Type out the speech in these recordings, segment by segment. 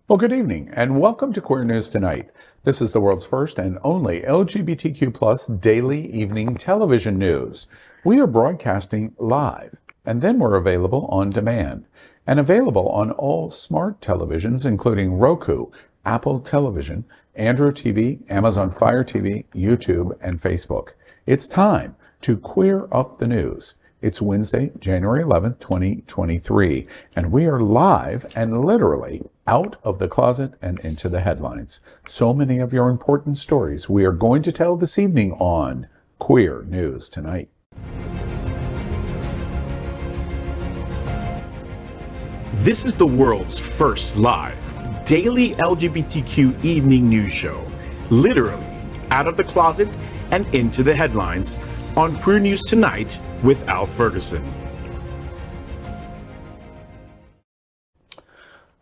Well, good evening, and welcome to Queer News Tonight. This is the world's first and only LGBTQ plus daily evening television news. We are broadcasting live, and then we're available on demand, and available on all smart televisions, including Roku, Apple Television, Android TV, Amazon Fire TV, YouTube, and Facebook. It's time to queer up the news. It's Wednesday, January 11th, 2023, and we are live and literally out of the closet and into the headlines. So many of your important stories we are going to tell this evening on Queer News Tonight. This is the world's first live daily LGBTQ evening news show, literally out of the closet and into the headlines on Queer News Tonight with Al Ferguson.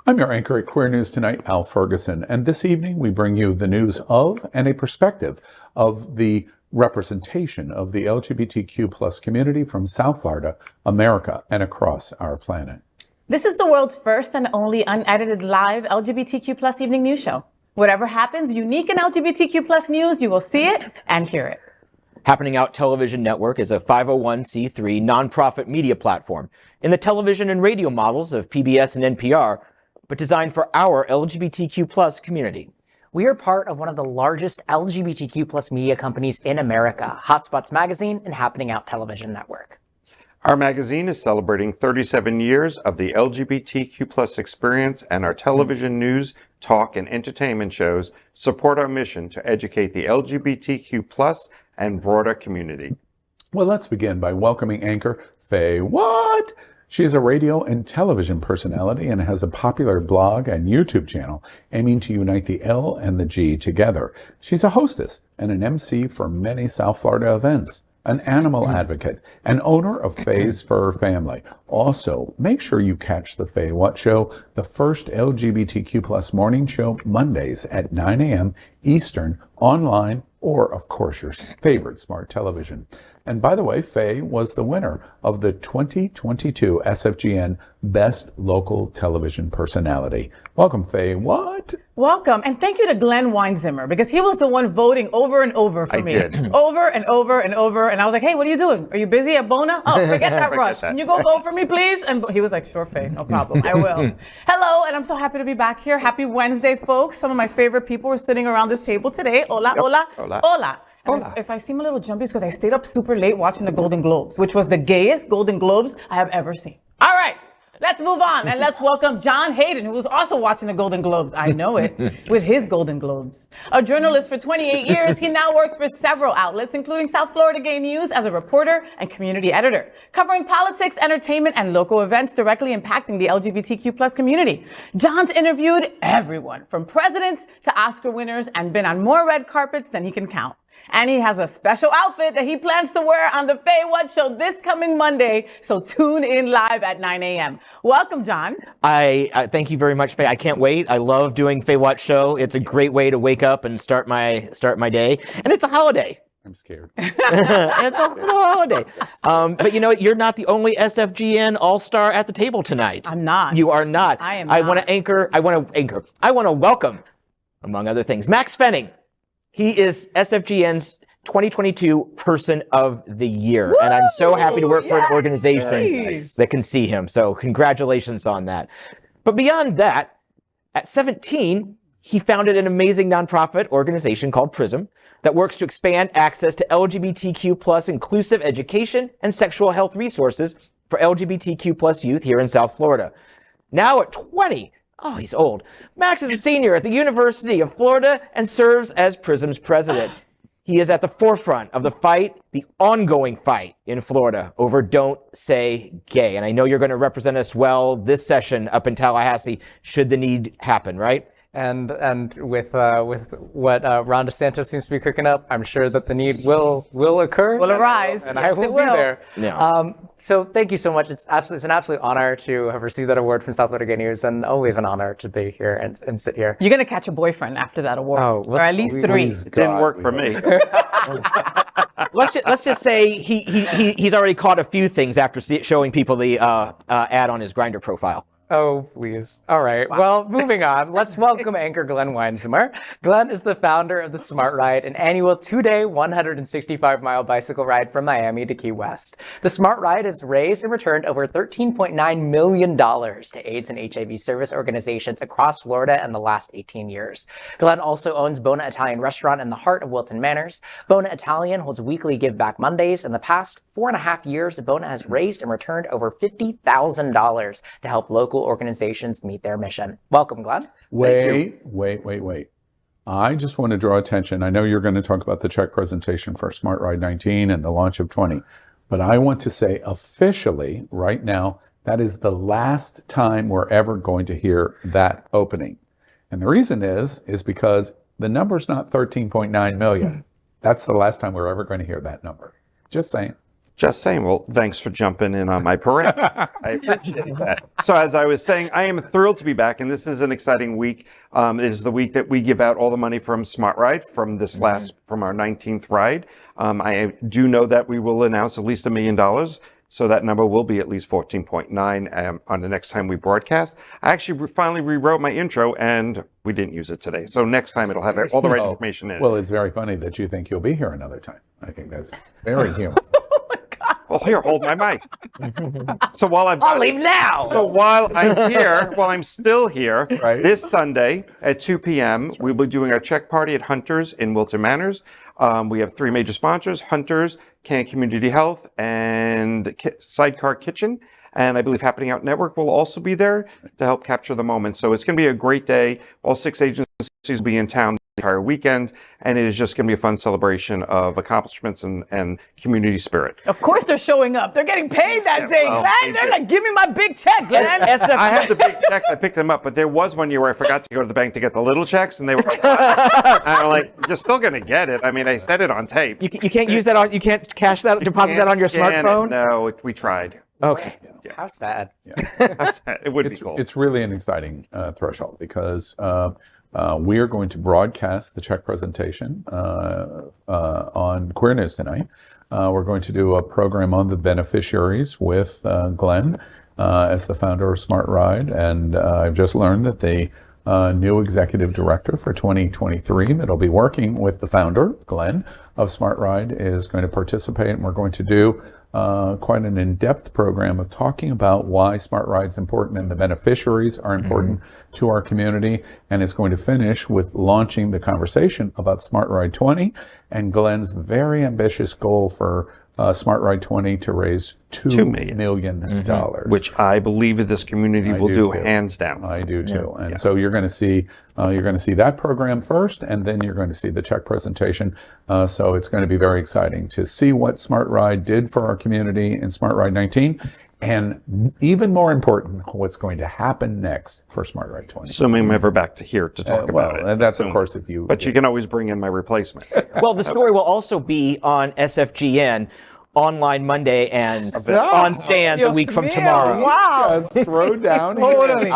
I'm your anchor at Queer News Tonight, Al Ferguson, and this evening we bring you the news of and a perspective of the representation of the LGBTQ plus community from South Florida, America, and across our planet. This is the world's first and only unedited live LGBTQ plus evening news show. Whatever happens unique in LGBTQ plus news, you will see it and hear it. Happening Out Television Network is a 501c3 nonprofit media platform in the television and radio models of PBS and NPR, but designed for our LGBTQ plus community. We are part of one of the largest LGBTQ plus media companies in America, Hotspots Magazine and Happening Out Television Network. Our magazine is celebrating 37 years of the LGBTQ plus experience, and our television news, talk, and entertainment shows support our mission to educate the LGBTQ plus and broader community. Well, let's begin by welcoming anchor FayWhat. She is a radio and television personality and has a popular blog and YouTube channel aiming to unite the L and the G together. She's a hostess and an MC for many South Florida events, an animal advocate, and owner of Faye's Fur Family. Also, make sure you catch the FayWhat Show, the first LGBTQ plus morning show, Mondays at 9 a.m. Eastern, online, or, of course, your favorite smart television. And by the way, Faye was the winner of the 2022 SFGN Best Local Television Personality. Welcome, FayWhat? Welcome, and thank you to Glen Weinzimer, because he was the one voting over and over for me. I did. Over and over and over, and I was like, hey, what are you doing? Are you busy at Bona? Oh, forget that rush. Can you go vote for me, please? And he was like, sure, Faye, no problem, I will. Hello, and I'm so happy to be back here. Happy Wednesday, folks. Some of my favorite people are sitting around this table today. Hola, Yep. hola, Hola. hola. Hola. If I seem a little jumpy, it's because I stayed up super late watching the Golden Globes, which was the gayest Golden Globes I have ever seen. All right, let's move on and let's welcome John Hayden, who was also watching the Golden Globes. I know it, with his Golden Globes. A journalist for 28 years, he now works for several outlets, including South Florida Gay News as a reporter and community editor, covering politics, entertainment, and local events directly impacting the LGBTQ plus community. John's interviewed everyone, from presidents to Oscar winners, and been on more red carpets than he can count. And he has a special outfit that he plans to wear on the FayWhat Show this coming Monday, so tune in live at 9 a.m. Welcome, John. I thank you very much, Faye. I can't wait. I love doing FayWhat Show. It's a great way to wake up and start my day, and it's a holiday. I'm scared. It's a little holiday. But you know what? You're not the only SFGN all-star at the table tonight. I'm not. You are not. I am I not. want to welcome, among other things, Maxx Fenning. He is SFGN's 2022 Person of the Year. Woo! And I'm so happy to work for an organization Nice. that can see him. So congratulations on that. But beyond that, at 17, he founded an amazing nonprofit organization called PRISM that works to expand access to LGBTQ plus inclusive education and sexual health resources for LGBTQ plus youth here in South Florida. Now at 20, oh, he's old. Max is a senior at the University of Florida and serves as PRISM's president. He is at the forefront of the fight, the ongoing fight in Florida over Don't Say Gay. And I know you're going to represent us well this session up in Tallahassee, should the need happen, right? And with what Ron DeSantis seems to be cooking up, I'm sure that the need will occur. Will arise. And Yes, I will it be will. there. Yeah. So thank you so much. It's an absolute honor to have received that award from South Florida Gay News, and always an honor to be here and sit here. You're going to catch a boyfriend after that award, Oh, or at least three. It didn't work for me. Let's just say he's already caught a few things after showing people the ad on his Grindr profile. Oh, please. All right. Well, moving on. Let's welcome anchor Glen Weinzimer. Glen is the founder of the Smart Ride, an annual 2-day, 165-mile bicycle ride from Miami to Key West. The Smart Ride has raised and returned over $13.9 million to AIDS and HIV service organizations across Florida in the last 18 years. Glen also owns Bona Italian Restaurant in the heart of Wilton Manors. Bona Italian holds weekly Give Back Mondays. In the past 4.5 years, Bona has raised and returned over $50,000 to help local organizations meet their mission. Welcome, Glen. Wait. I just want to draw attention. I know you're going to talk about the check presentation for Smart Ride 19 and the launch of 20, but I want to say officially right now, that is the last time we're ever going to hear that opening. And the reason is because the number's not 13.9 million. That's the last time we're ever going to hear that number. Just saying. Just saying. Well, thanks for jumping in on my parade. I appreciate that. So as I was saying, I am thrilled to be back, and this is an exciting week. It is the week that we give out all the money from Smart Ride from this from our 19th ride. I do know that we will announce at least $1 million. So that number will be at least 14.9 on the next time we broadcast. I actually finally rewrote my intro, and we didn't use it today. So next time it'll have all the right information in it. Well, it's very funny that you think you'll be here another time. I think that's very human. Well, here, hold my mic. So while I'll leave now. So while I'm here, while I'm still here, Right. this Sunday at 2 p.m., we'll be doing our check party at Hunter's in Wilton Manors. We have 3 major sponsors: Hunter's, Can Community Health, and Sidecar Kitchen. And I believe Happening Out Network will also be there to help capture the moment. So it's going to be a great day. All 6 agencies will be in town the entire weekend, and it is just going to be a fun celebration of accomplishments and community spirit. Of course they're showing up. They're getting paid that day, well, Glen. They're like, give me my big check, Glen. I have the big checks. I picked them up, but there was one year where I forgot to go to the bank to get the little checks, and they were like, and I'm like, you're still going to get it. I mean, I said it on tape. You can't use that on, you can't cash that, deposit that on your smartphone? No, we tried. Okay. How sad. It would be cool. It's really an exciting threshold because we are going to broadcast the check presentation on Queer News tonight. We're going to do a program on the beneficiaries with Glen as the founder of Smart Ride. And I've just learned that the new executive director for 2023 that'll be working with the founder, Glen, of Smart Ride is going to participate. And we're going to do quite an in-depth program of talking about why Smart Ride's important and the beneficiaries are important to our community. And it's going to finish with launching the conversation about Smart Ride 20 and Glen's very ambitious goal for Smart Ride 20 to raise $2 million. Which I believe that this community will do hands down. I do too. And so you're going to see that program first, and then you're going to see the check presentation. So it's going to be very exciting to see what Smart Ride did for our community in Smart Ride 19. And even more important, what's going to happen next for Smart Ride 20. Assuming I'm ever back to here to talk about it. And that's, of course, if you... But you can always bring in my replacement. Well, the story will also be on SFGN online Monday and on stands a week from tomorrow. Wow. Just throw down Totally.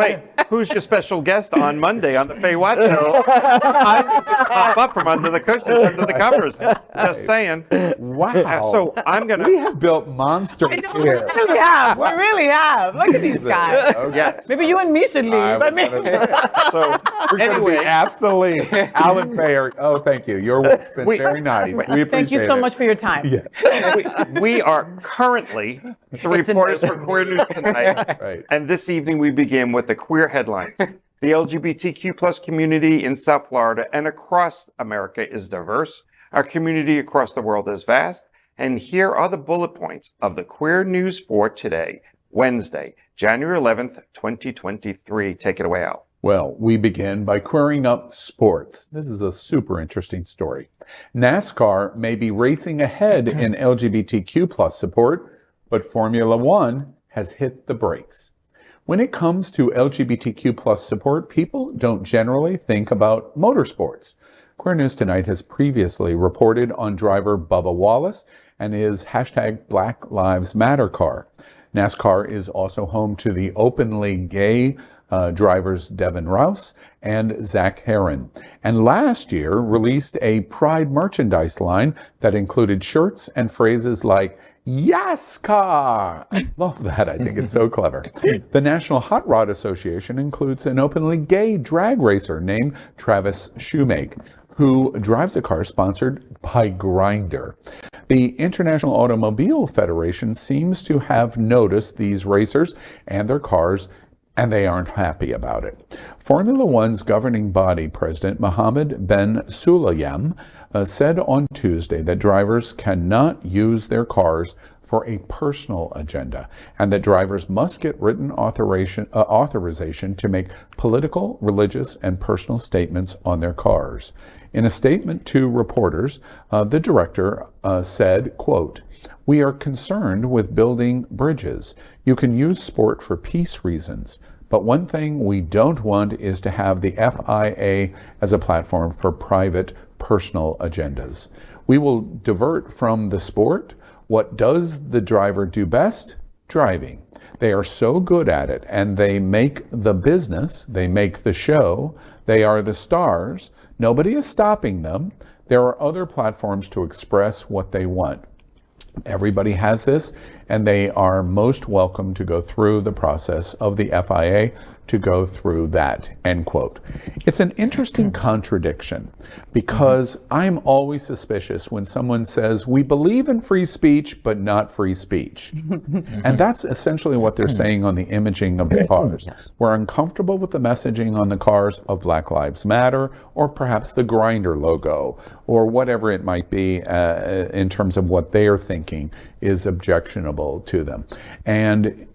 Wait, who's your special guest on Monday on the FayWhat show? I pop up from under the cushions, under the covers. Just saying. Wow. So I'm going We to... have built monsters We here. really have. We really have. Look at these guys. Okay. Yes. Maybe you and me should leave. I mean, So We're going to be asked to leave. Alan Bayer. Oh, thank you. Your work's been very nice. We appreciate it. thank you so much for your time. we are currently the reporters for Queer News tonight. Right. And this evening we begin with the queer headlines. The LGBTQ plus community in South Florida and across America is diverse. Our community across the world is vast. And here are the bullet points of the Queer News for today, Wednesday, January 11th, 2023. Take it away, Al. Well, we begin by querying up sports. This is a super interesting story. NASCAR may be racing ahead in LGBTQ plus support, but Formula One has hit the brakes. When it comes to LGBTQ plus support, people don't generally think about motorsports. Queer News Tonight has previously reported on driver Bubba Wallace and his #Black Lives Matter car. NASCAR is also home to the openly gay drivers Devin Rouse and Zach Herron, and last year released a Pride merchandise line that included shirts and phrases like "YASCAR." I love that. I think it's so clever. The National Hot Rod Association includes an openly gay drag racer named Travis Shoemake, who drives a car sponsored by Grindr. The International Automobile Federation seems to have noticed these racers and their cars, and they aren't happy about it. Formula One's governing body president Mohammed Ben Sulayem said on Tuesday that drivers cannot use their cars for a personal agenda, and that drivers must get written authorization to make political, religious, and personal statements on their cars. In a statement to reporters, the director said, quote, "We are concerned with building bridges. You can use sport for peace reasons, but one thing we don't want is to have the FIA as a platform for private, personal agendas. We will divert from the sport. What does the driver do best? Driving. They are so good at it, and they make the business, they make the show, they are the stars. Nobody is stopping them. There are other platforms to express what they want. Everybody has this, and they are most welcome to go through the process of the FIA to go through that," end quote. It's an interesting contradiction, because I'm always suspicious when someone says, we believe in free speech, but not free speech. And that's essentially what they're saying on the imaging of the cars. Yes. We're uncomfortable with the messaging on the cars of Black Lives Matter, or perhaps the Grindr logo, or whatever it might be in terms of what they are thinking is objectionable to them. And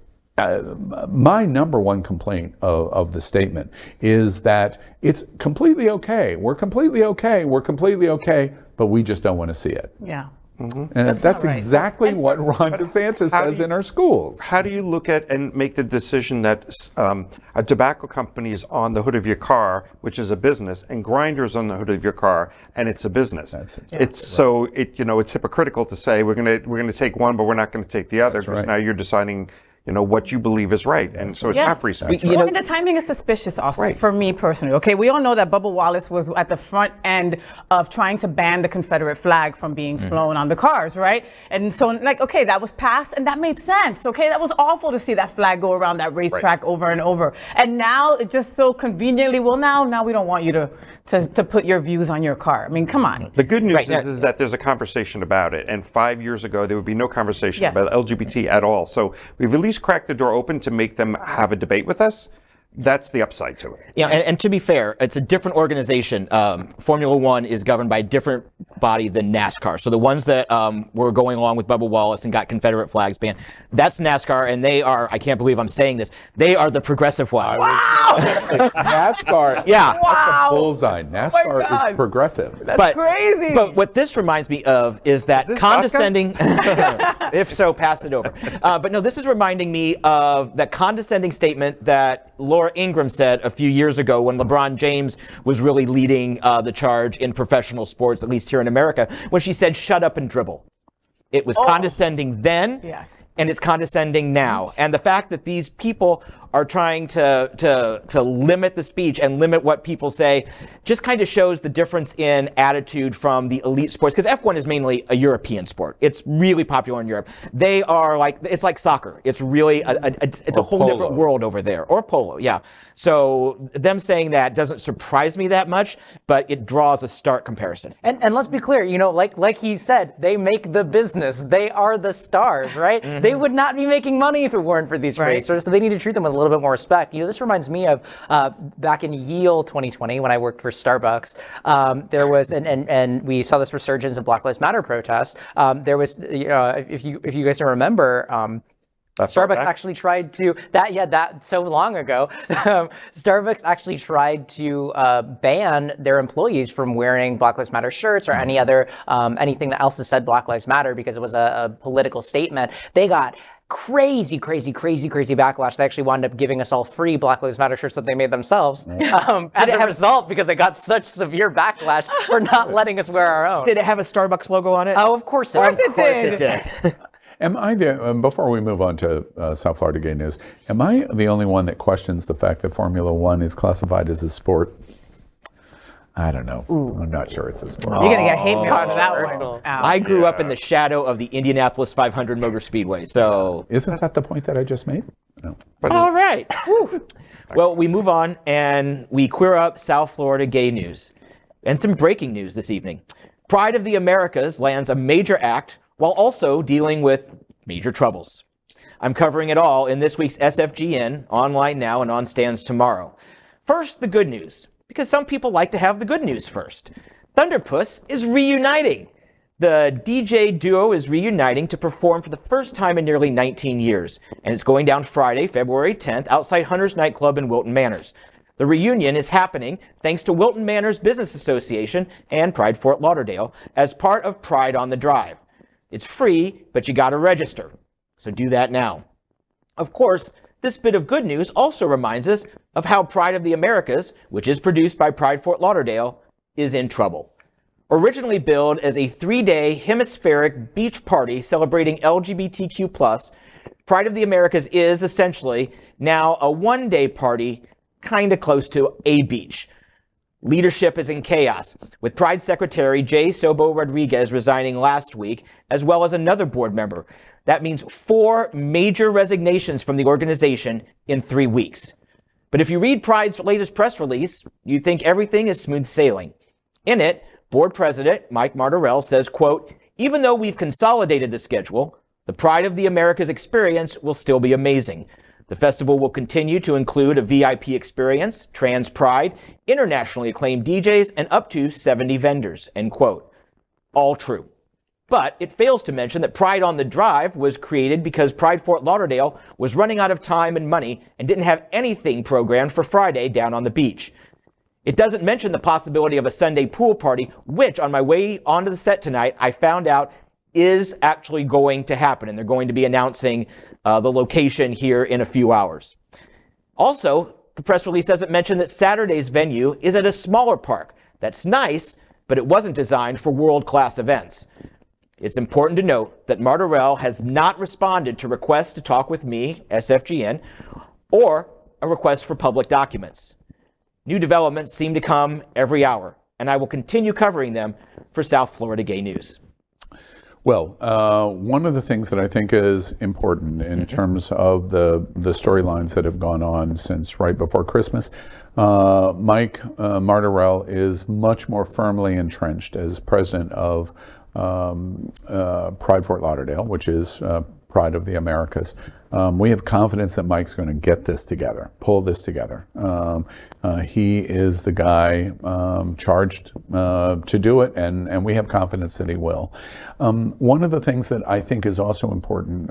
my number one complaint of the statement is that it's completely okay. We're completely okay. We're completely okay, but we just don't want to see it. Yeah. And that's not right. exactly what Ron DeSantis says in our schools. How do you look at and make the decision that a tobacco company is on the hood of your car, which is a business, and Grindr's on the hood of your car, and it's a business? That's exactly it's so it's hypocritical to say we're gonna take one, but we're not going to take the other, because right. now you're deciding what you believe is right, and so it's not free speech. I mean, the timing is suspicious also, for me personally. Okay, we all know that Bubba Wallace was at the front end of trying to ban the Confederate flag from being flown on the cars, right? And so, okay, that was passed, and that made sense. Okay, that was awful to see that flag go around that racetrack over and over. And now it just so conveniently, now we don't want you to put your views on your car. I mean, come on. The good news is that there's a conversation about it, and 5 years ago there would be no conversation about LGBT at all. So we've at least cracked the door open to make them have a debate with us. That's the upside to it. Yeah, and to be fair, it's a different organization. Formula One is governed by a different body than NASCAR. So the ones that were going along with Bubba Wallace and got Confederate flags banned, that's NASCAR, and they are, I can't believe I'm saying this, they are the progressive ones. Wow! NASCAR, yeah. That's a bullseye. NASCAR is progressive. That's crazy. But what this reminds me of is that condescending, if so, pass it over. But no, this is reminding me of that condescending statement that Laura Ingraham said a few years ago when LeBron James was really leading the charge in professional sports, at least here in America, when she said, "Shut up and dribble." It was condescending then, and it's condescending now. And the fact that these people are trying to limit the speech and limit what people say just kind of shows the difference in attitude from the elite sports, because F1 is mainly a European sport. It's really popular in Europe. They are it's like soccer. It's really it's a whole different world over there. Or polo, yeah. So them saying that doesn't surprise me that much, but it draws a stark comparison. And let's be clear, like he said, they make the business. They are the stars, right? They would not be making money if it weren't for these racers, so they need to treat them with a little bit more respect. This reminds me of back in Yale 2020 when I worked for Starbucks. There was, and we saw this resurgence of Black Lives Matter protests. There was, if you guys remember, Starbucks actually tried to that so long ago. Starbucks actually tried to ban their employees from wearing Black Lives Matter shirts or any other anything that else that said Black Lives Matter because it was a political statement. They got crazy backlash. They actually wound up giving us all free Black Lives Matter shirts that they made themselves as a result, because they got such severe backlash for not letting us wear our own. Did it have a Starbucks logo on it? Oh, of course it did. Am I before we move on to South Florida gay news, am I the only one that questions the fact that Formula One is classified as a sport? I don't know. I'm not sure it's a sport. You're going to get hate mail for that one. I grew up in the shadow of the Indianapolis 500 Motor Speedway, so... Isn't that the point that I just made? No. All right. Well, we move on, and we queer up South Florida gay news. And some breaking news this evening. Pride of the Americas lands a major act while also dealing with major troubles. I'm covering it all in this week's SFGN, online now and on stands tomorrow. First, the good news, because some people like to have the good news first. Thunderpuss is reuniting. The DJ duo is reuniting to perform for the first time in nearly 19 years, and it's going down Friday, February 10th, outside Hunter's Nightclub in Wilton Manors. The reunion is happening thanks to Wilton Manors Business Association and Pride Fort Lauderdale as part of Pride on the Drive. It's free, but you gotta register, so do that now. Of course, this bit of good news also reminds us of how Pride of the Americas, which is produced by Pride Fort Lauderdale, is in trouble. Originally billed as a 3-day hemispheric beach party celebrating LGBTQ+, Pride of the Americas is essentially now a 1-day party kind of close to a beach. Leadership is in chaos, with Pride Secretary Jay Sobo Rodriguez resigning last week, as well as another board member. That means 4 major resignations from the organization in 3 weeks. But if you read Pride's latest press release, you think everything is smooth sailing. In it, board president Mike Martorell says, quote, "Even though we've consolidated the schedule, the Pride of the Americas experience will still be amazing. The festival will continue to include a VIP experience, trans pride, internationally acclaimed DJs, and up to 70 vendors," end quote. All true. But it fails to mention that Pride on the Drive was created because Pride Fort Lauderdale was running out of time and money and didn't have anything programmed for Friday down on the beach. It doesn't mention the possibility of a Sunday pool party, which on my way onto the set tonight, I found out is actually going to happen, and they're going to be announcing the location here in a few hours. Also, the press release doesn't mention that Saturday's venue is at a smaller park. That's nice, but it wasn't designed for world-class events. It's important to note that Martorell has not responded to requests to talk with me, SFGN, or a request for public documents. New developments seem to come every hour, and I will continue covering them for South Florida Gay News. Well, one of the things that I think is important in terms of the storylines that have gone on since right before Christmas, Mike Martorell is much more firmly entrenched as president of Pride Fort Lauderdale, which is Pride of the Americas. We have confidence that Mike's going to get this together, pull this together. He is the guy charged to do it, and we have confidence that he will. One of the things that I think is also important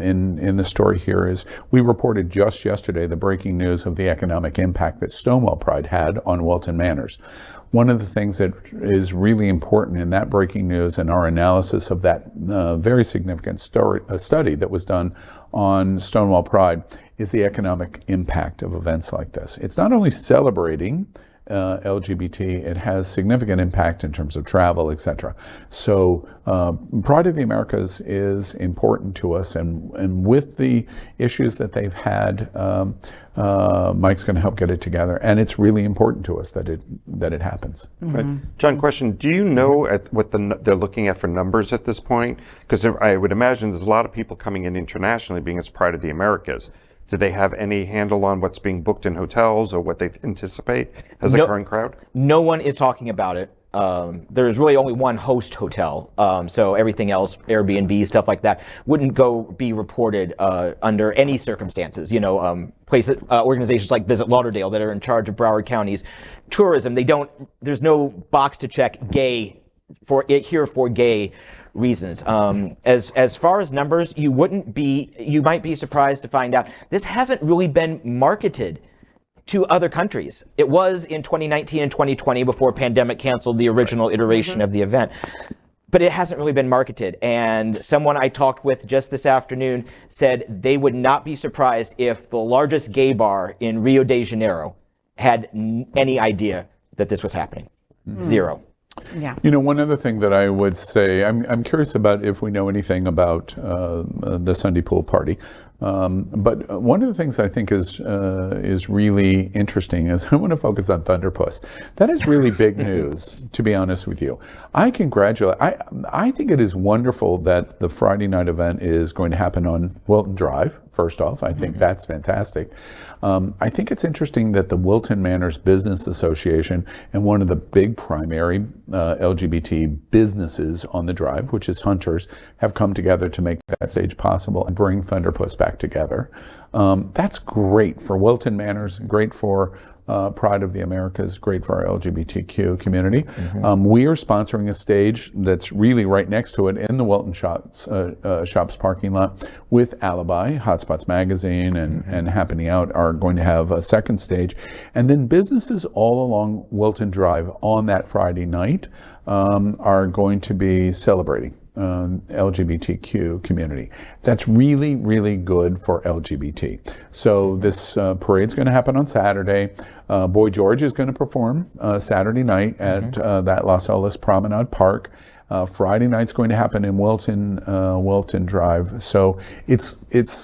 in the story here is we reported just yesterday the breaking news of the economic impact that Stonewall Pride had on Wilton Manors. One of the things that is really important in that breaking news and our analysis of that very significant study that was done on Stonewall Pride is the economic impact of events like this. It's not only celebrating LGBT, it has significant impact in terms of travel, etc. So Pride of the Americas is important to us, and with the issues that they've had, Mike's going to help get it together, and it's really important to us that it happens. Mm-hmm. Right. John, question: do you know what they're looking at for numbers at this point? Because I would imagine there's a lot of people coming in internationally, being it's Pride of the Americas. Do they have any handle on what's being booked in hotels or what they anticipate as a current crowd? No one is talking about it. There's really only one host hotel, so everything else, Airbnb, stuff like that, wouldn't be reported under any circumstances. You know, organizations like Visit Lauderdale that are in charge of Broward County's tourism, there's no box to check gay for gay reasons. As far as numbers, you might be surprised to find out this hasn't really been marketed to other countries. It was in 2019 and 2020 before pandemic canceled the original iteration of the event. But it hasn't really been marketed. And someone I talked with just this afternoon said they would not be surprised if the largest gay bar in Rio de Janeiro had any idea that this was happening. Zero. Yeah. You know, one other thing that I would say, I'm curious about if we know anything about the Sunday pool party. But one of the things I think is really interesting is I want to focus on Thunderpuss. That is really big news, to be honest with you. I think it is wonderful that the Friday night event is going to happen on Wilton Drive. First off, I think that's fantastic. I think it's interesting that the Wilton Manors Business Association and one of the big primary LGBT businesses on the drive, which is Hunters, have come together to make that stage possible and bring Thunderpuss back together. That's great for Wilton Manors, great for Pride of the Americas, great for our LGBTQ community. We are sponsoring a stage that's really right next to it in the Wilton Shops parking lot with Alibi. Hotspots Magazine and Happening Out are going to have a second stage. And then businesses all along Wilton Drive on that Friday night are going to be celebrating LGBTQ community. That's really, really good for LGBT. So this parade's going to happen on Saturday. Boy George is going to perform Saturday night at that Las Olas Promenade Park. Friday night's going to happen in Wilton Drive. So it's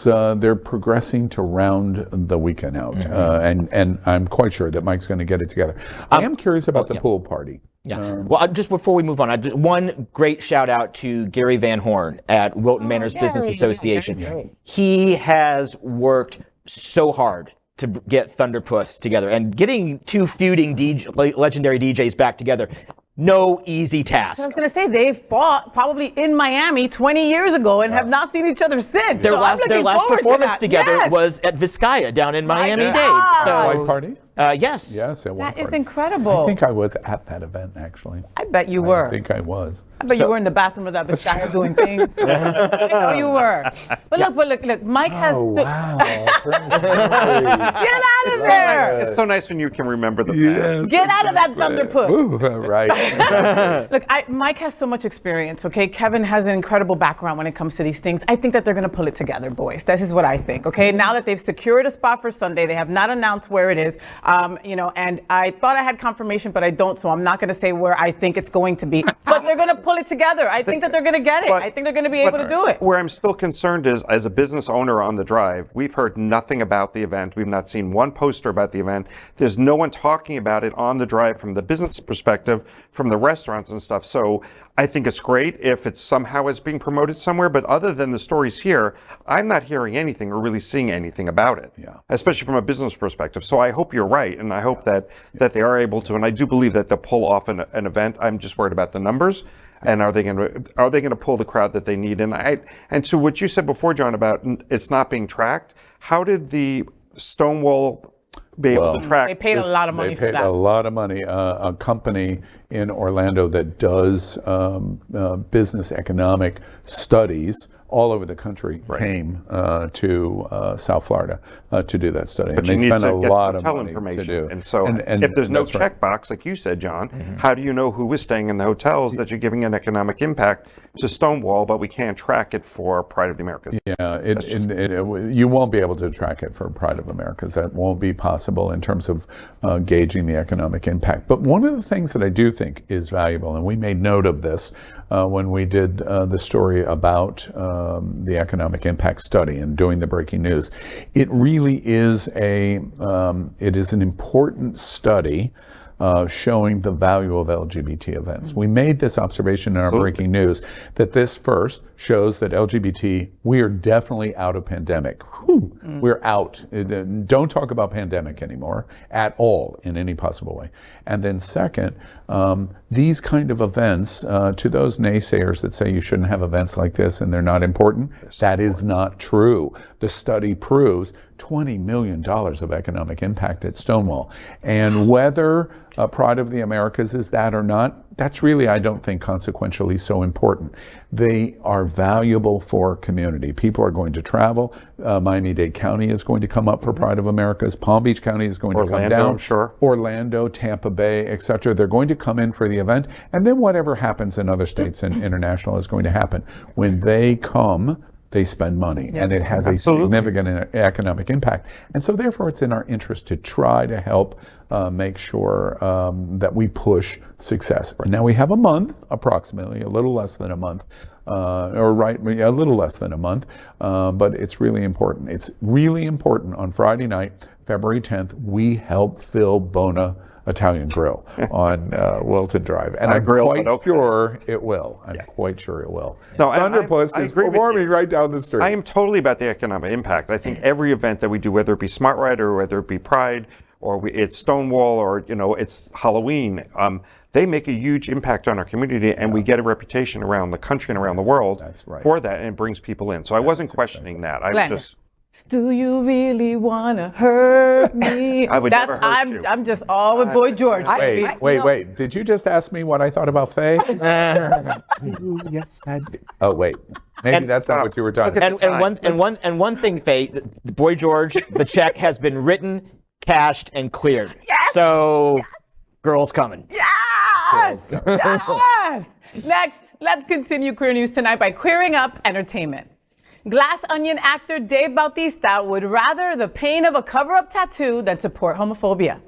they're progressing to round the weekend out, and I'm quite sure that Mike's going to get it together. I am curious about the pool party. Yeah. Well, just before we move on, one great shout out to Gary Van Horn at Wilton Manors Business Association. He has worked so hard to get Thunderpuss together, and getting two feuding legendary DJs back together. No easy task. I was going to say, they fought probably in Miami 20 years ago and have not seen each other since. Their last performance together was at Vizcaya down in Miami-Dade. White party? Yes. Yes, at White That is Party. incredible. I think I was at that event, actually. I bet you were. I think I was. I bet you were in the bathroom of that Vizcaya doing things. I know you were. But look, Mike has... Wow. Get out of there! It's so nice when you can remember the past. Get out of that Thunderpuss. Ooh, right. Look, Mike has so much experience, okay? Kevin has an incredible background when it comes to these things. I think that they're going to pull it together, boys. This is what I think, okay? Now that they've secured a spot for Sunday, they have not announced where it is, and I thought I had confirmation, but I don't, so I'm not going to say where I think it's going to be. But they're going to pull it together. I think that they're going to get it. I think they're going to be able to do it. Where I'm still concerned is, as a business owner on the drive, we've heard nothing about the event. We've not seen one poster about the event. There's no one talking about it on the drive from the business perspective, from the restaurants and stuff. So I think it's great if it somehow is being promoted somewhere, but other than the stories here, I'm not hearing anything or really seeing anything about it, especially from a business perspective. So I hope you're right, and I hope that they are able to, and I do believe that they'll pull off an event. I'm just worried about the numbers, and are they going to pull the crowd that they need? And to what you said before, John, about it's not being tracked. How did the Stonewall be able to track? They paid a lot of money for that. They paid a lot of money. A company in Orlando that does business economic studies all over the country came to South Florida to do that study. But and they spent a lot of hotel money information. to do. And so if there's no checkbox, like you said, John, how do you know who is staying in the hotels that you're giving an economic impact to Stonewall, but we can't track it for Pride of the Americas? Yeah, you won't be able to track it for Pride of Americas. That won't be possible in terms of gauging the economic impact. But one of the things that I do think is valuable, and we made note of this when we did the story about the economic impact study and doing the breaking news, it really is an important study showing the value of LGBT events. We made this observation in our breaking news that this first shows that LGBT, we are definitely out of pandemic. We're out. Don't talk about pandemic anymore at all in any possible way. And then second, these kind of events, to those naysayers that say you shouldn't have events like this and they're not important, that is not true. The study proves $20 million of economic impact at Stonewall. And whether Pride of the Americas is that or not, that's really, I don't think, consequentially so important. They are valuable for community. People are going to travel. Miami-Dade County is going to come up for Pride of Americas. Palm Beach County is going to come down. Sure. Orlando, Tampa Bay, etc. They're going to come in for the event. And then whatever happens in other states and international is going to happen. When they come they spend money, and it has a significant economic impact. And so therefore it's in our interest to try to help make sure that we push success. Now we have a month, approximately, a little less than a month, a little less than a month, but it's really important. It's really important on Friday night, February 10th, we help fill Bona Italian Grill on Wilton Drive. And I'm quite sure it will. I'm quite sure it will. No, Thunderpuss is performing right down the street. I am totally about the economic impact. I think every event that we do, whether it be Smart Ride or whether it be Pride or it's Stonewall or it's Halloween, they make a huge impact on our community, and we get a reputation around the country and around the world for that, and it brings people in. So I wasn't questioning that. I was just... Do you really want to hurt me? I would never hurt you. I'm just all with Boy George. Wait. Did you just ask me what I thought about Faye? Yes, I did. Oh, wait. Maybe that's not what you were talking about. And one thing, Faye, Boy George, the check has been written, cashed, and cleared. Yes! So, girls coming. Yes! Yes! Next, let's continue queer news tonight by queering up entertainment. Glass Onion actor Dave Bautista would rather the pain of a cover-up tattoo than support homophobia.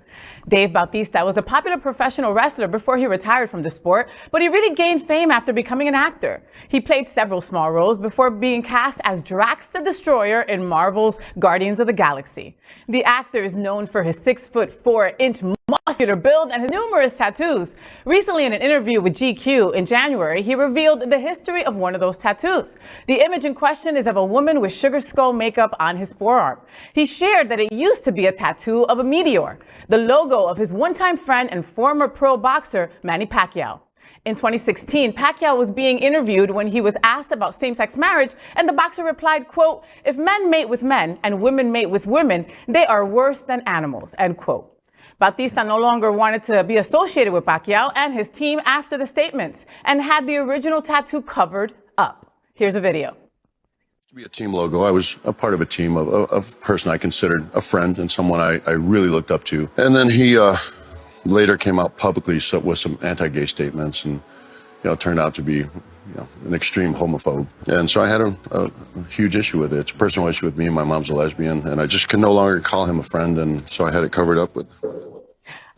Dave Bautista was a popular professional wrestler before he retired from the sport, but he really gained fame after becoming an actor. He played several small roles before being cast as Drax the Destroyer in Marvel's Guardians of the Galaxy. The actor is known for his 6'4" muscular build and his numerous tattoos. Recently, in an interview with GQ in January, he revealed the history of one of those tattoos. The image in question is of a woman with sugar skull makeup on his forearm. He shared that it used to be a tattoo of a meteor, the logo of his one-time friend and former pro boxer, Manny Pacquiao. In 2016, Pacquiao was being interviewed when he was asked about same-sex marriage, and the boxer replied, quote, "If men mate with men and women mate with women, they are worse than animals," end quote. Bautista no longer wanted to be associated with Pacquiao and his team after the statements and had the original tattoo covered up. Here's a video. To be a team logo, I was a part of a team of a person I considered a friend and someone I really looked up to. And then he later came out publicly with some anti-gay statements, and turned out to be an extreme homophobe. And so I had a huge issue with it. It's a personal issue with me. My mom's a lesbian, and I just could no longer call him a friend, and so I had it covered up with.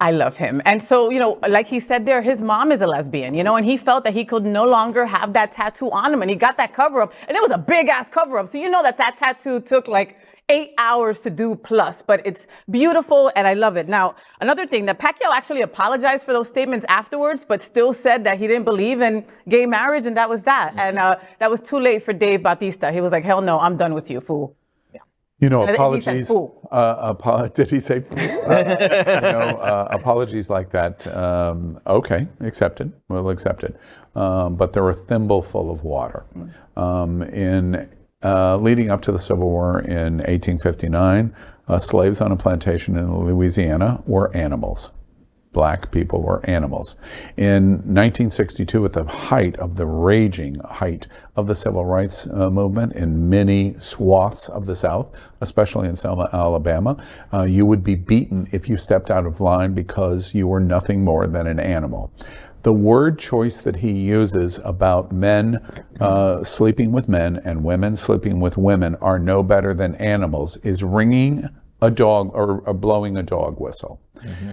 I love him. And so, like he said there, his mom is a lesbian, and he felt that he could no longer have that tattoo on him, and he got that cover up, and it was a big ass cover up. So that tattoo took like 8 hours to do plus, but it's beautiful and I love it. Now, another thing, that Pacquiao actually apologized for those statements afterwards, but still said that he didn't believe in gay marriage, and that was that. And that was too late for Dave Bautista. He was like, hell no, I'm done with you, fool. Apologies. He said, fool. Did he say fool? Apologies like that. Okay, accepted. We'll accept it. But they're a thimbleful of water. Leading up to the Civil War in 1859, slaves on a plantation in Louisiana were animals. Black people were animals. In 1962, at the height of the raging height of the civil rights movement in many swaths of the South, especially in Selma, Alabama, you would be beaten if you stepped out of line because you were nothing more than an animal. The word choice that he uses about men sleeping with men and women sleeping with women are no better than animals is ringing a dog or blowing a dog whistle.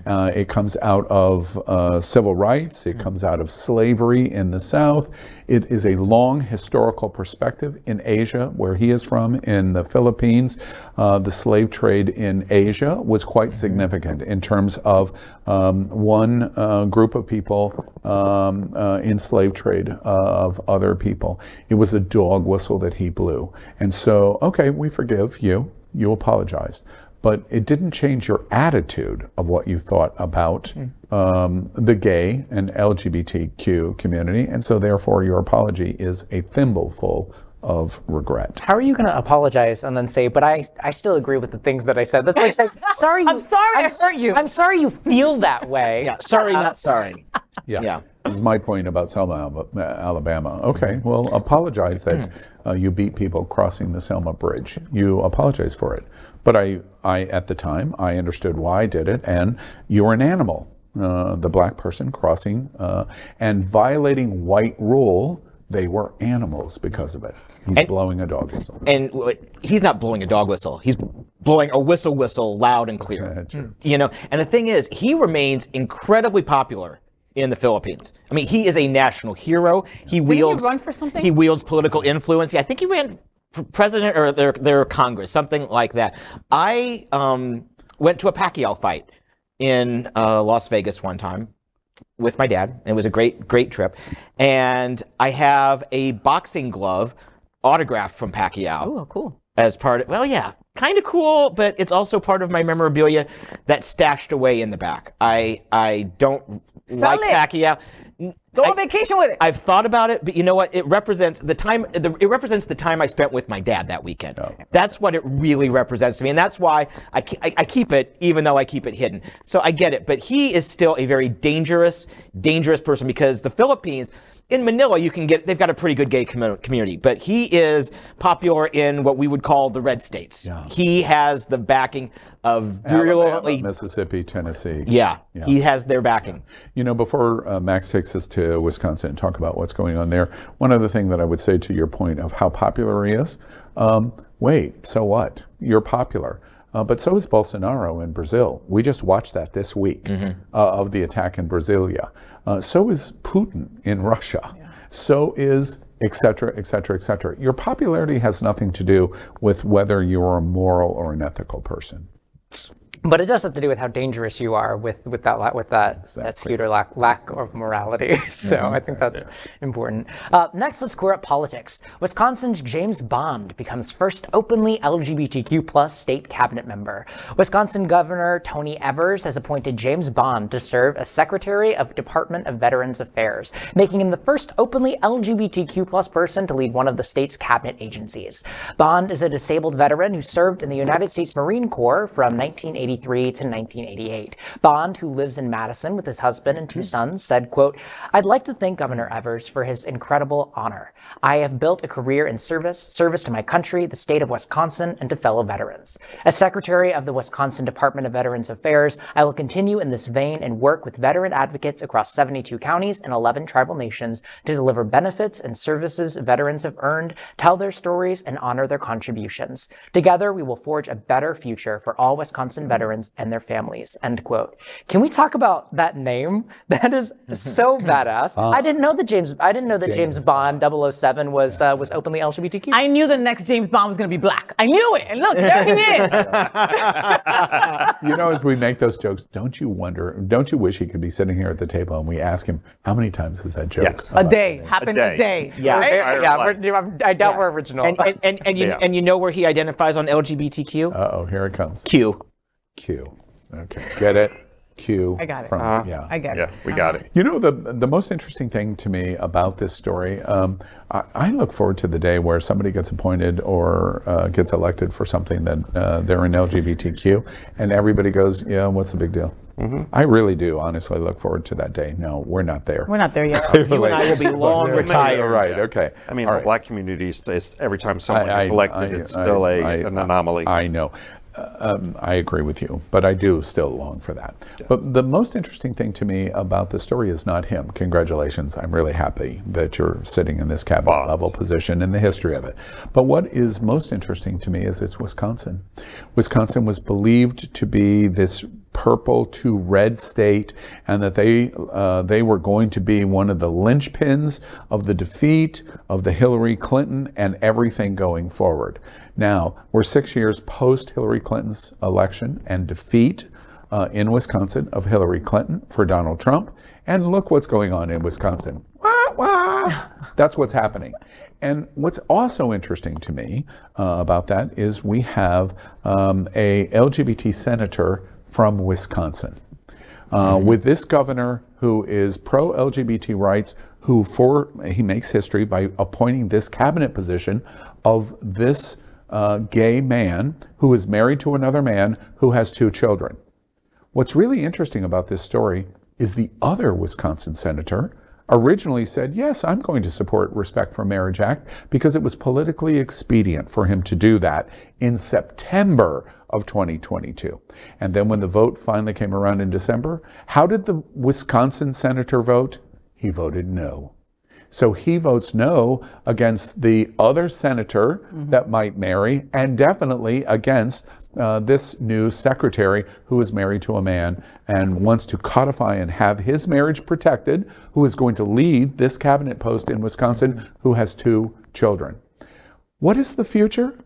It comes out of civil rights. It comes out of slavery in the South. It is a long historical perspective in Asia, where he is from, in the Philippines. The slave trade in Asia was quite significant in terms of one group of people in slave trade of other people. It was a dog whistle that he blew. And so, okay, we forgive you. You apologized. But it didn't change your attitude of what you thought about the gay and LGBTQ community, and so therefore your apology is a thimbleful of regret. How are you going to apologize and then say, but I still agree with the things that I said? That's like saying, sorry, I'm sorry I hurt you. I'm sorry you feel that way. Yeah, sorry, not sorry. Yeah. This is my point about Selma, Alabama. Okay, well, apologize that you beat people crossing the Selma Bridge. You apologize for it. But I at the time, I understood why I did it, and you were an animal. The black person crossing and violating white rule they were animals because of it. He's blowing a dog whistle. And he's not blowing a dog whistle. He's blowing a whistle loud and clear. You know, and the thing is, he remains incredibly popular in the Philippines. I mean, he is a national hero. He wields. Did he run for something? He wields political influence. Yeah, I think he ran for president or their Congress, something like that. I went to a Pacquiao fight in Las Vegas one time with my dad. It was a great trip. And I have a boxing glove autographed from Pacquiao. Oh, cool. As part of, well, yeah, kind of cool, but it's also part of my memorabilia that's stashed away in the back. I don't like Pacquiao. Go on vacation with it. I've thought about it, but you know what? It represents the time. It represents the time I spent with my dad that weekend. Oh. That's what it really represents to me, and that's why I keep it, even though I keep it hidden. So I get it, but he is still a very dangerous person because the Philippines. In Manila, they've got a pretty good gay community, but he is popular in what we would call the red states. Yeah. He has the backing of virulently. Mississippi, Tennessee. Yeah, he has their backing. You know, before Max takes us to Wisconsin and talk about what's going on there, one other thing that I would say to your point of how popular he is, wait, so what? You're popular. But so is Bolsonaro in Brazil. We just watched that this week of the attack in Brasilia. So is Putin in Russia. Yeah. So is et cetera, et cetera, et cetera. Your popularity has nothing to do with whether you're a moral or an ethical person. But it does have to do with how dangerous you are with that skewed or lack of morality. So I think that's important. Next, let's clear up politics. Wisconsin's James Bond becomes first openly LGBTQ plus state cabinet member. Wisconsin Governor Tony Evers has appointed James Bond to serve as Secretary of Department of Veterans Affairs, making him the first openly LGBTQ plus person to lead one of the state's cabinet agencies. Bond is a disabled veteran who served in the United States Marine Corps from 1983 to 1988. Bond, who lives in Madison with his husband and 2 sons, said, quote, "I'd like to thank Governor Evers for his incredible honor. I have built a career in service to my country, the state of Wisconsin, and to fellow veterans. As Secretary of the Wisconsin Department of Veterans Affairs, I will continue in this vein and work with veteran advocates across 72 counties and 11 tribal nations to deliver benefits and services veterans have earned, tell their stories, and honor their contributions. Together, we will forge a better future for all Wisconsin veterans and their families," end quote. Can we talk about that name? That is so badass. I didn't know that James Bond 007 was openly LGBTQ. I knew the next James Bond was going to be black. I knew it. And look, there he is. You know, as we make those jokes, don't you wish he could be sitting here at the table and we ask him, how many times is that joke? Yes. A day. Happened a day. Yeah. Right? I doubt we're original. And you know where he identifies on LGBTQ? Uh-oh, here it comes. Q. Okay, get it? Q. I got it. I get it. Yeah, we got it. You know, the most interesting thing to me about this story, I look forward to the day where somebody gets appointed or gets elected for something that they're in LGBTQ, and everybody goes, yeah, what's the big deal? I really do honestly look forward to that day. No, we're not there. We're not there yet. You and I will be long retired. Right, okay. I mean, the black community, every time someone is elected, it's still an anomaly. I know. I agree with you, but I do still long for that. Yeah. But the most interesting thing to me about the story is not him. Congratulations. I'm really happy that you're sitting in this cabinet level position in the history of it. But what is most interesting to me is it's Wisconsin. Wisconsin was believed to be this purple to red state, and that they were going to be one of the linchpins of the defeat of the Hillary Clinton and everything going forward. Now, we're 6 years post Hillary Clinton's election and defeat in Wisconsin of Hillary Clinton for Donald Trump, and look what's going on in Wisconsin. Wah, wah. That's what's happening. And what's also interesting to me about that is we have a LGBT senator from Wisconsin. With this governor who is pro-LGBT rights, he makes history by appointing this cabinet position of this gay man who is married to another man who has 2 children. What's really interesting about this story is the other Wisconsin senator originally said, yes, I'm going to support Respect for Marriage Act because it was politically expedient for him to do that in September of 2022. And then when the vote finally came around in December, how did the Wisconsin senator vote? He voted no. So he votes no against the other senator that might marry, and definitely against this new secretary who is married to a man and wants to codify and have his marriage protected, who is going to lead this cabinet post in Wisconsin, who has 2 children. What is the future?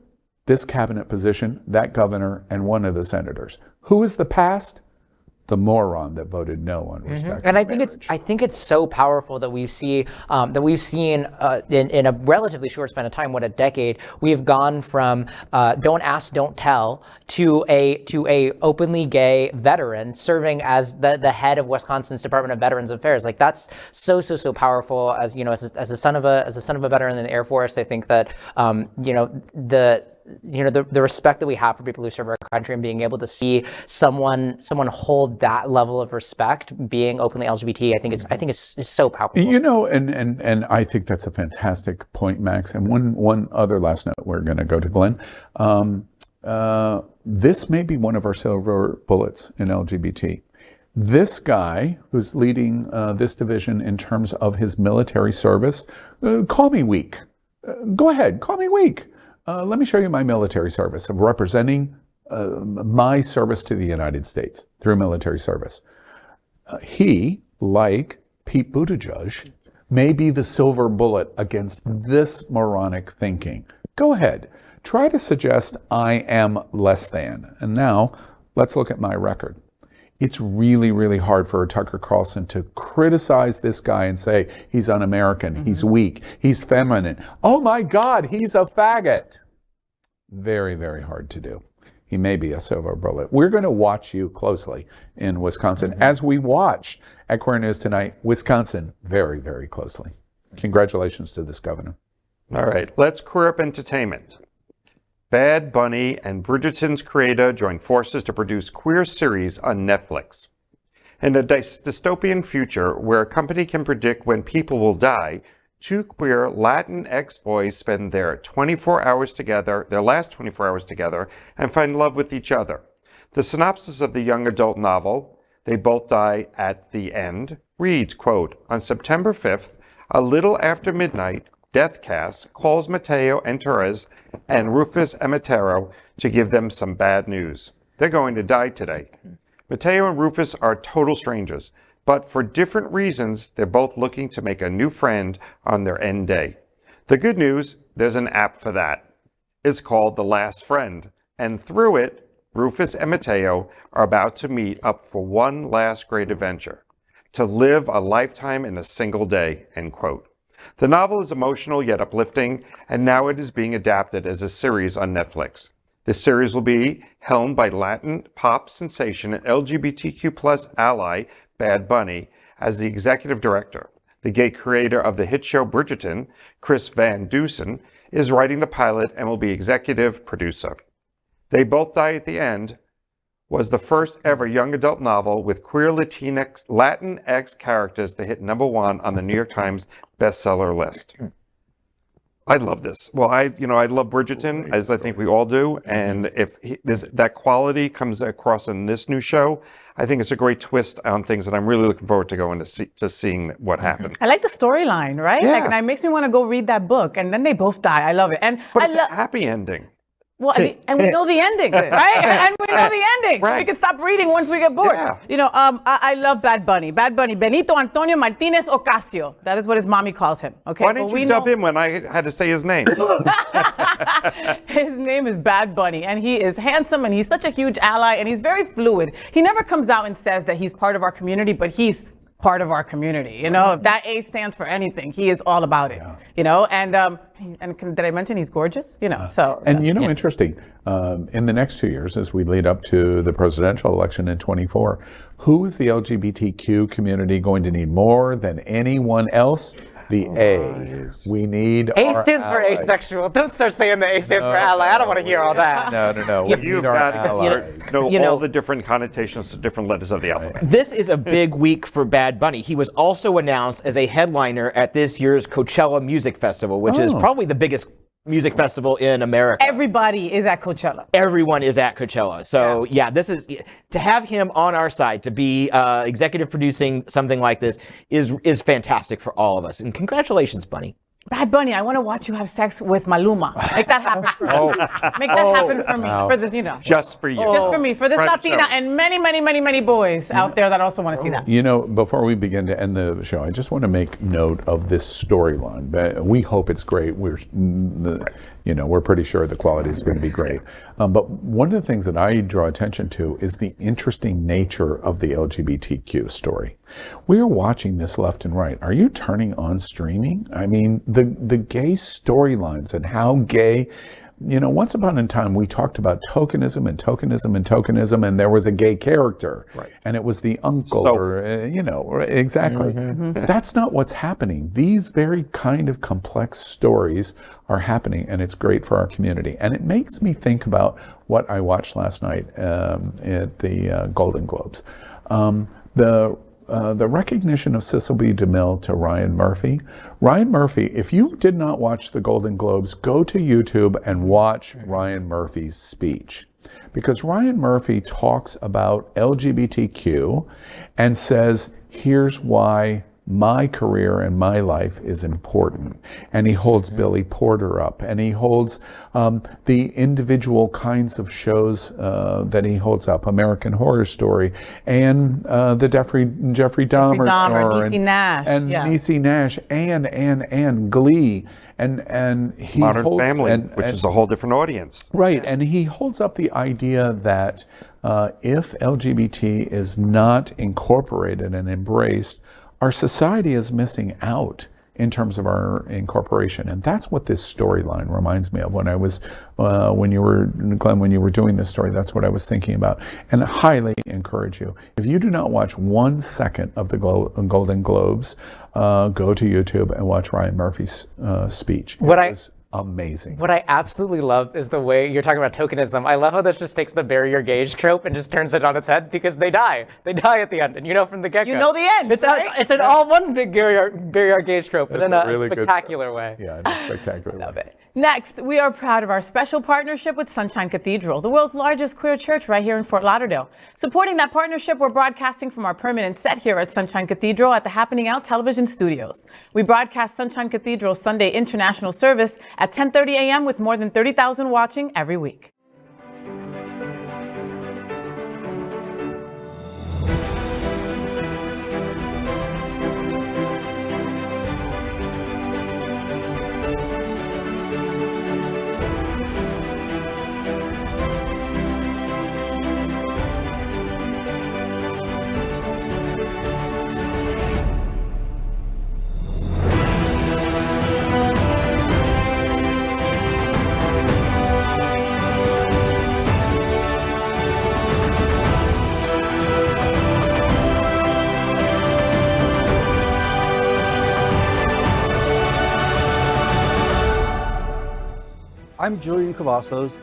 This cabinet position, that governor, and one of the senators. Who is the past? The moron that voted no on respect. And I think it's so powerful that we've seen in a relatively short span of time, what, a decade, we have gone from don't ask, don't tell to a openly gay veteran serving as the head of Wisconsin's Department of Veterans Affairs. Like, that's so powerful. As you know, as a son of a veteran in the Air Force, I think that the respect that we have for people who serve our country and being able to see someone hold that level of respect, being openly LGBT, I think it's so powerful. You know, and I think that's a fantastic point, Max. And one other last note, we're going to go to Glenn. This may be one of our silver bullets in LGBT. This guy who's leading this division in terms of his military service, call me weak. Go ahead, call me weak. Let me show you my military service of representing my service to the United States through military service. He, like Pete Buttigieg, may be the silver bullet against this moronic thinking. Go ahead. Try to suggest I am less than. And now, let's look at my record. It's really, really hard for Tucker Carlson to criticize this guy and say he's un-American, he's weak, he's feminine. Oh my God, he's a faggot. Very, very hard to do. He may be a silver bullet. We're going to watch you closely in Wisconsin, as we watch at Queer News Tonight, Wisconsin, very, very closely. Congratulations to this governor. All right, let's queer up entertainment. Bad Bunny and Bridgerton's creator join forces to produce queer series on Netflix. In a dystopian future where a company can predict when people will die, 2 queer Latinx boys spend their last 24 hours together, and find love with each other. The synopsis of the young adult novel, They Both Die at the End, reads, quote, on September 5th, a little after midnight, Deathcast calls Mateo Enterez and Rufus Emetero to give them some bad news. They're going to die today. Mateo and Rufus are total strangers, but for different reasons, they're both looking to make a new friend on their end day. The good news, there's an app for that. It's called The Last Friend, and through it, Rufus and Mateo are about to meet up for one last great adventure, to live a lifetime in a single day, end quote. The novel is emotional yet uplifting, and now it is being adapted as a series on Netflix. This series will be helmed by Latin pop sensation and LGBTQ+ ally Bad Bunny as the executive director. The gay creator of the hit show Bridgerton, Chris Van Dusen, is writing the pilot and will be executive producer. They Both Die at the End was the first ever young adult novel with queer Latinx characters to hit #1 on the New York Times bestseller list. I love this. Well, I love Bridgerton, as I think we all do, and if that quality comes across in this new show, I think it's a great twist on things that I'm really looking forward to going to seeing what happens. I like the storyline, right? Yeah. Like, and it makes me want to go read that book, and then they both die. I love it. But it's a happy ending. Well, and we know the ending, right? And we know the ending. Right. So we can stop reading once we get bored. Yeah. You know, I love Bad Bunny. Bad Bunny, Benito Antonio Martinez Ocasio. That is what his mommy calls him. Okay. Why didn't you dub him when I had to say his name? His name is Bad Bunny, and he is handsome, and he's such a huge ally, and he's very fluid. He never comes out and says that he's part of our community, but he's part of our community. You know, if that A stands for anything, he is all about it. Yeah. You know, and did I mention he's gorgeous? You know, so. And you know, interesting, in the next 2 years, as we lead up to the presidential election in 24, who is the LGBTQ community going to need more than anyone else? The A. We need A stands for asexual. Don't start saying the A stands for ally. I don't want to hear all that. No. You've got all the different connotations to different letters of the alphabet. This is a big week for Bad Bunny. He was also announced as a headliner at this year's Coachella Music Festival, which is probably the biggest music festival in America. Everybody is at Coachella. Everyone is at Coachella. So yeah, this is, to have him on our side, to be executive producing something like this is fantastic for all of us. And congratulations, Bunny. Bad Bunny, I want to watch you have sex with Maluma. Make that happen for me. Make that happen for me. For the, Just for you. Just for me. For this Private Latina show. and many, many, many, many boys out there that also want to see that. Before we begin to end the show, I just want to make note of this storyline. We hope it's great. We're pretty sure the quality is going to be great. But one of the things that I draw attention to is the interesting nature of the LGBTQ story. We're watching this left and right. Are you turning on streaming? I mean, the gay storylines and how gay, once upon a time we talked about tokenism and tokenism and tokenism, and there was a gay character, right, and it was the uncle, exactly. That's not what's happening. These very kind of complex stories are happening, and it's great for our community. And it makes me think about what I watched last night at the Golden Globes. The recognition of Cecil B. DeMille to Ryan Murphy. Ryan Murphy, if you did not watch the Golden Globes, go to YouTube and watch Ryan Murphy's speech. Because Ryan Murphy talks about LGBTQ and says, here's why my career and my life is important. And he holds Billy Porter up, and he holds the individual kinds of shows that he holds up, American Horror Story, and the Jeffrey Dahmer story, Niecy Nash, and Niecy Nash, and Glee, and he Modern holds, Family, which is a whole different audience. Right, and he holds up the idea that if LGBT is not incorporated and embraced, our society is missing out in terms of our incorporation. And that's what this storyline reminds me of. When I was, when you were doing this story, that's what I was thinking about. And I highly encourage you, if you do not watch 1 second of the Golden Globes, go to YouTube and watch Ryan Murphy's speech. It was amazing. What I absolutely love is the way you're talking about tokenism. I love how this just takes the bury your gays trope and just turns it on its head, because they die. They die at the end, and from the get-go. You know the end. It's right? it's an all one big bury our gays trope, but in a really spectacular way. Yeah, in a spectacular way. Love it. Next, we are proud of our special partnership with Sunshine Cathedral, the world's largest queer church right here in Fort Lauderdale. Supporting that partnership, we're broadcasting from our permanent set here at Sunshine Cathedral at the Happening Out television studios. We broadcast Sunshine Cathedral's Sunday International Service at 10:30 a.m. with more than 30,000 watching every week. I'm Julian Cavazos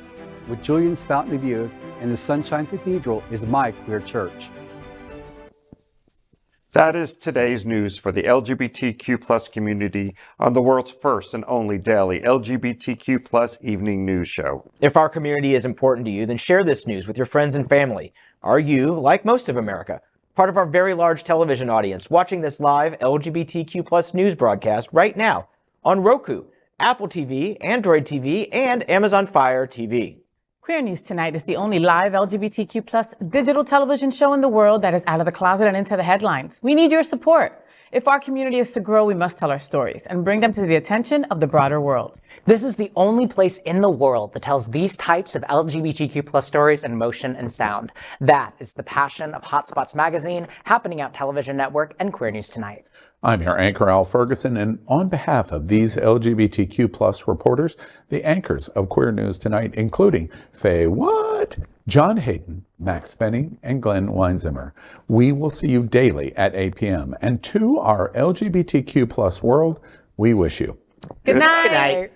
with Julian's Fountain of Youth, and the Sunshine Cathedral is my queer church. That is today's news for the LGBTQ plus community on the world's first and only daily LGBTQ plus evening news show. If our community is important to you, then share this news with your friends and family. Are you, like most of America, part of our very large television audience, watching this live LGBTQ plus news broadcast right now on Roku, Apple TV, Android TV, and Amazon Fire TV? Queer News Tonight is the only live LGBTQ plus digital television show in the world that is out of the closet and into the headlines. We need your support. If our community is to grow, we must tell our stories and bring them to the attention of the broader world. This is the only place in the world that tells these types of LGBTQ plus stories in motion and sound. That is the passion of Hotspots Magazine, Happening Out Television Network, and Queer News Tonight. I'm your anchor, Al Ferguson, and on behalf of these LGBTQ plus reporters, the anchors of Queer News Tonight, including FayWhat, John Hayden, Maxx Fenning, and Glen Weinzimer, we will see you daily at 8 p.m. And to our LGBTQ plus world, we wish you Good night. Good night.